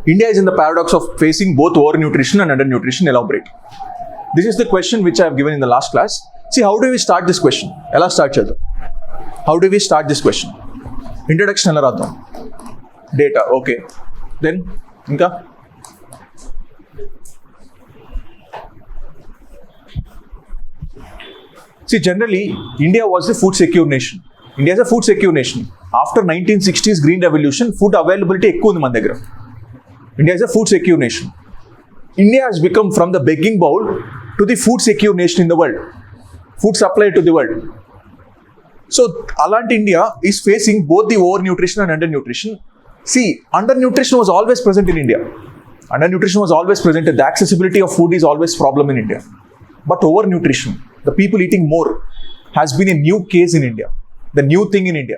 India is in the paradox of facing both overnutrition and undernutrition. Elaborate. This is the question which I have given in the last class. See, how do we start this question? Ela start chedam. How do we start this question? Introduction ela radam. Data. Okay. Then inka. See, generally, India was a food secure nation. India is a food secure nation. After 1960s Green Revolution, food availability ekku undi మన దగ్గర. India is a food secure nation. India has become from the begging bowl to the food secure nation in the world. Food supply to the world. So, alanti India is facing both the overnutrition and undernutrition. See, undernutrition was always present in India. Undernutrition was always present. The accessibility of food is always problem in India. But overnutrition, the people eating more, has been a new case in India. The new thing in India.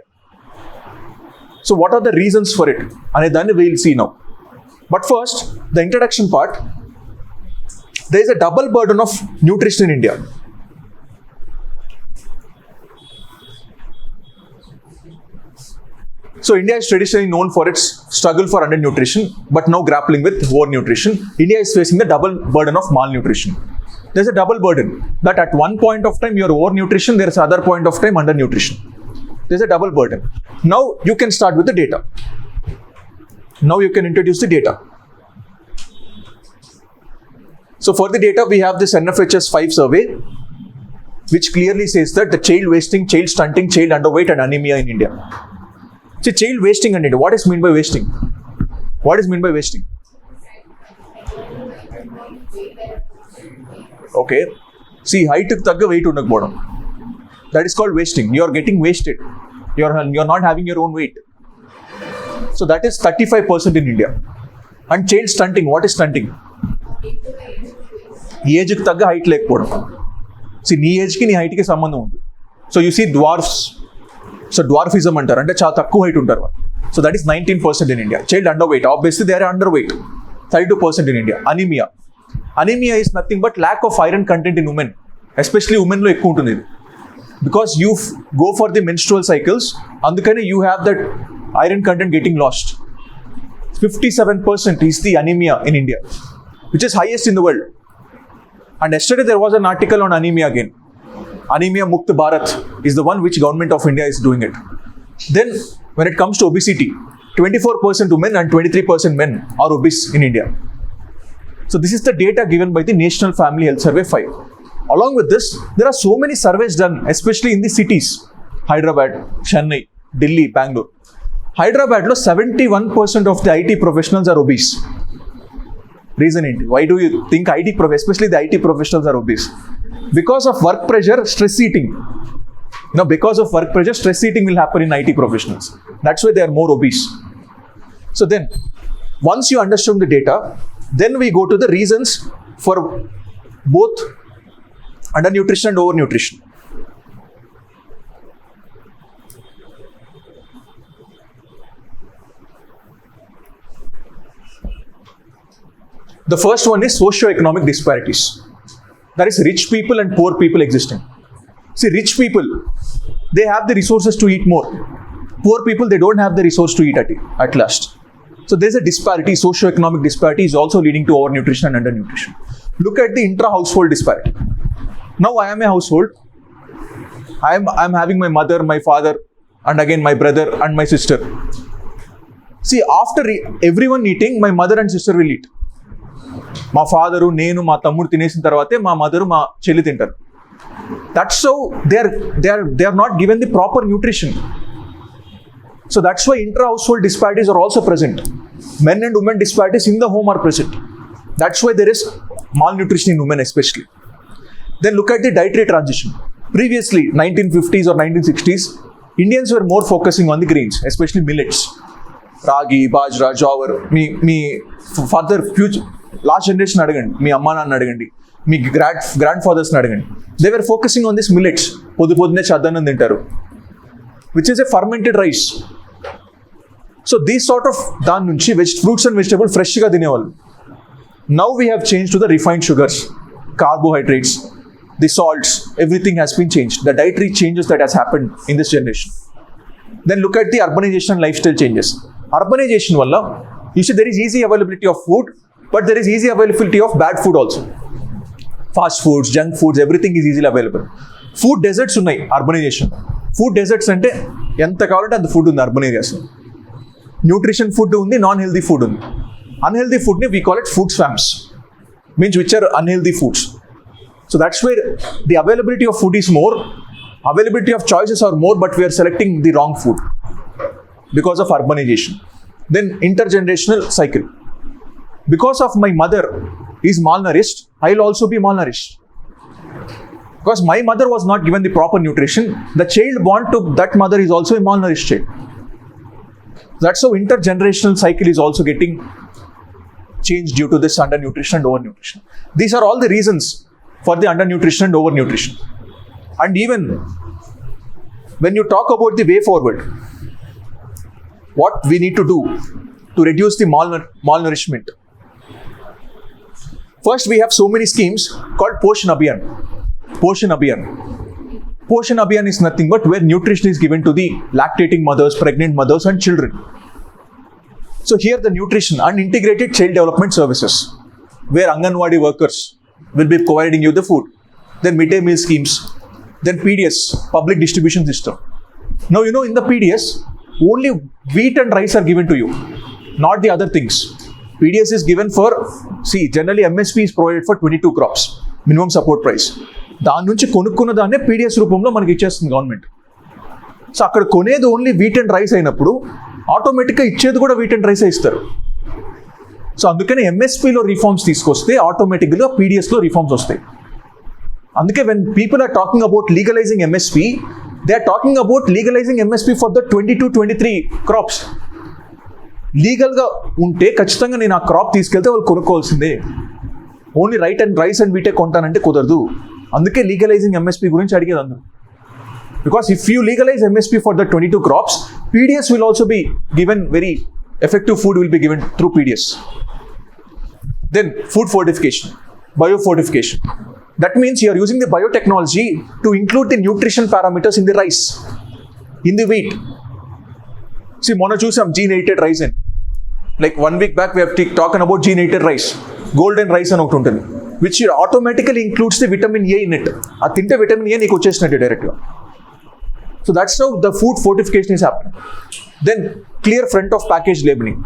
So what are the reasons for it? And then we will see now. But first, the introduction part. There is a double burden of nutrition in India. So India is traditionally known for its struggle for undernutrition, but now grappling with overnutrition. India is facing the double burden of malnutrition. There's a double burden that at one point of time you're overnutrition, there's other point of time undernutrition. There's a double burden. Now you can start with the data. Now you can introduce the data. So for the data, we have this NFHS 5 survey, which clearly says that the child wasting, child stunting, child underweight and anemia in India. See, child wasting and India. What is meant by wasting? What is meant by wasting? Okay. See, height tagga weight undakapodam. That is called wasting. You are getting wasted. You are not having your own weight. So that is 35% in India. And child stunting. What is stunting? Age ku tagga height lekapodam. See, nee age ki nee height ki sambandham undi. So you see dwarfs. So dwarfism antaru. Ante chaala takku height untaru. So that is 19% in India. Child underweight. Obviously they are underweight. 32% in India. Anemia. Anemia is nothing but lack of iron content in women. Especially women lo ekku untundi. Because you go for the menstrual cycles, andukane you have that iron content getting lost. 57% is the anemia in India, which is highest in the world. And yesterday there was an article on anemia again. Anemia Mukt Bharat is the one which government of India is doing it. Then when it comes to obesity, 24% women and 23% men are obese in India. So this is the data given by the National Family Health Survey 5. Along with this, there are so many surveys done, especially in the cities. Hyderabad, Chennai, Delhi, Bangalore. Hyderabad lo 71% of the IT professionals are obese. Reason ఏంటి? Why do you think especially the IT professionals are obese? Because of work pressure, stress eating. Because of work pressure, stress eating will happen in IT professionals. That's why they are more obese. So then, once you understand the data, then we go to the reasons for both undernutrition and overnutrition. The first one is socio-economic disparities. That is rich people and poor people existing. See, rich people, they have the resources to eat more. Poor people, they don't have the resource to eat at last. So there's a disparity, socio-economic disparity is also leading to overnutrition and undernutrition. Look at the intra-household disparity. Now I am a household. I am having my mother, my father, and again my brother and my sister. See, after everyone eating, my mother and sister will eat. మా father నేను మా తమ్ముడు తినేసిన తర్వాతే మా mother మా చెల్లి తింటారు. That's how they are not given the proper nutrition. So that's why intra-household disparities are also present. Men and women disparities in the home are present. That's why there is malnutrition in women especially. Then look at the dietary transition. Previously, 1950s or 1960s, Indians were more focusing on the grains, especially millets. Ragi, bajra, jawar. Me father, future, last generation అడగండి, మీ అమ్మా నాన్న అడగండి, మీ grand ఫాదర్స్ని అడగండి. They were focusing on this millets. పొద్దున్నే చద్దన్నం తింటారు, which is a fermented rice. So these sort of దాని నుంచి fruits and vegetables ఫ్రెష్గా తినేవాళ్ళు. Now we have changed to the refined sugars, carbohydrates, the salts, everything has been changed. The dietary changes that has happened in this generation. Then look at the urbanization and lifestyle changes. Urbanization వల్ల You see, there is easy availability of food, but there is easy availability of bad food also. Fast foods, junk foods, everything is easily available. Food deserts ఉన్నాయి urbanization. Food deserts అంటే ఎంత కావాలంటే అంత food ఉంది urban ఏరియాస్లో. Nutrition food ఉంది, non healthy food ఉంది. Unhealthy ఫుడ్ని we call it food swamps, means which are unhealthy foods. So that's where the availability of food is more, availability of choices are more, but we are selecting the wrong food because of urbanization. Then intergenerational cycle. Because of my mother is malnourished, I'll also be malnourished. Because my mother was not given the proper nutrition, the child born to that mother is also a malnourished child. That's how intergenerational cycle is also getting changed due to this undernutrition and overnutrition. These are all the reasons for the undernutrition and overnutrition. And even when you talk about the way forward, what we need to do to reduce the malnourishment. First, we have so many schemes called Poshan Abhiyan. Poshan Abhiyan. Poshan Abhiyan is nothing but where nutrition is given to the lactating mothers, pregnant mothers and children. So here the nutrition and integrated child development services, where Anganwadi workers will be providing you the food. Then midday meal schemes. Then PDS, public distribution system. Now you know in the PDS, only wheat and rice are given to you, not the other things. PDS is given for, see, generally MSP is provided for 22 crops, minimum support price. దాని నుంచి కొనుక్కున్న దాన్నే PDS రూపంలో మనకి ఇచ్చేస్తుంది government. So అక్కడ కొనేది only wheat and rice అయినప్పుడు ఆటోమేటిక్గా ఇచ్చేది కూడా వీట్ అండ్ రైసే ఇస్తారు. సో అందుకని ఎంఎస్పీలో రిఫార్మ్స్ తీసుకొస్తే ఆటోమేటిక్గా పీడిఎస్లో రిఫార్మ్స్ వస్తాయి. అందుకే when people are talking about legalizing MSP, they are talking about legalizing MSP for the 22-23 crops. లీగల్గా ఉంటే ఖచ్చితంగా నేను ఆ క్రాప్ తీసుకెళ్తే వాళ్ళు కొనుక్కోవాల్సిందే. ఓన్లీ రైస్ అండ్ వీటే కొంటానంటే కుదరదు. అందుకే లీగలైజింగ్ ఎంఎస్పీ గురించి అడిగేది అందరూ. Because if you legalise MSP for the 22 crops, PDS will also be given, very effective food will be given through PDS. Then food fortification, biofortification. That means you are using the biotechnology to include the nutrition parameters in the rice, in the wheat. See, mona chusam gene-edited rice in. Like 1 week back, we have talking about gene-edited rice, golden rice and okti untundi, which automatically includes the vitamin A in it. Aa tinte vitamin A neeku vachestunadi direct ga. So that's how the food fortification is happening. Then clear front of package labeling.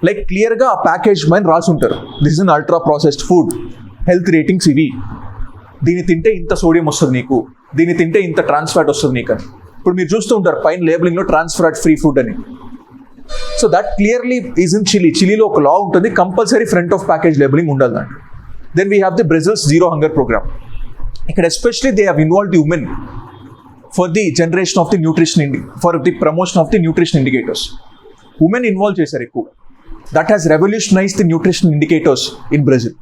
Like clear ga a package man raasi untaru, this is an ultra processed food, health ratings ivi, దీన్ని తింటే ఇంత sodium వస్తుంది నీకు, దీన్ని తింటే ఇంత ట్రాన్స్ fat వస్తుంది నీకు అని. ఇప్పుడు మీరు చూస్తూ ఉంటారు పైన లేబులింగ్లో ట్రాన్స్ ఫ్యాట్ ఫ్రీ ఫుడ్ అని. So that clearly is in చిలీలో ఒక లా ఉంటుంది, compulsory front of package labeling ఉండాలి దాంట్లో. Then we have the Brazil's zero hunger program. ఇక్కడ especially they have involve the women for the generation of the nutrition, for the promotion of the nutrition indicators. Women involve చేశారు ఎక్కువ. That has revolutionize the nutrition indicators in Brazil.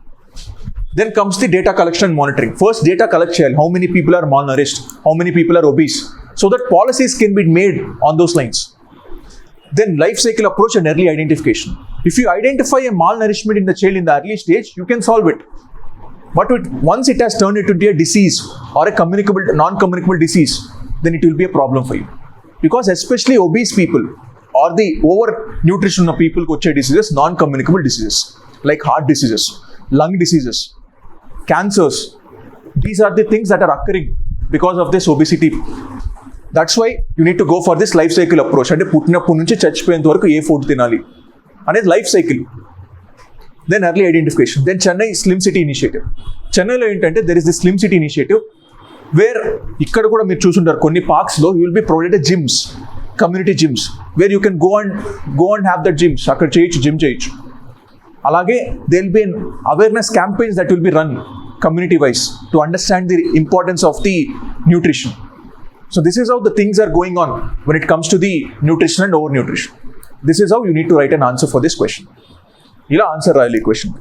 Then comes the data collection and monitoring. First, data collect cheyali. How many people are malnourished? How many people are obese? So that policies can be made on those lines. Then life cycle approach and early identification. If you identify a malnourishment in the child in the early stage, you can solve it. But once it has turned into a disease or a communicable, non-communicable disease, then it will be a problem for you. Because especially obese people or the overnutrition of people who have diseases, non-communicable diseases like heart diseases, lung diseases, cancers, these are the things that are occurring because of this obesity. That's why you need to go for this life cycle approach. అంటే పుట్టినప్పటి నుంచి చచ్చిపోయేంత వరకు ఏ food తినాలి అనేది life cycle. Then early identification. Then Chennai slim city initiative. చెన్నైలో ఏంటంటే there is the slim city initiative, where ఇక్కడ కూడా మీరు చూసుంటారు కొన్ని పార్క్స్లో you will be provided gyms, community gyms, where you can go and have that gyms. అక్కడ చేయొచ్చు, జిమ్ చేయొచ్చు. అలాగే they will be awareness campaigns that will be run community wise to understand the importance of the nutrition. So this is how the things are going on when it comes to the nutrition and overnutrition. This is how you need to write an answer for this question. Ila answer rayali question.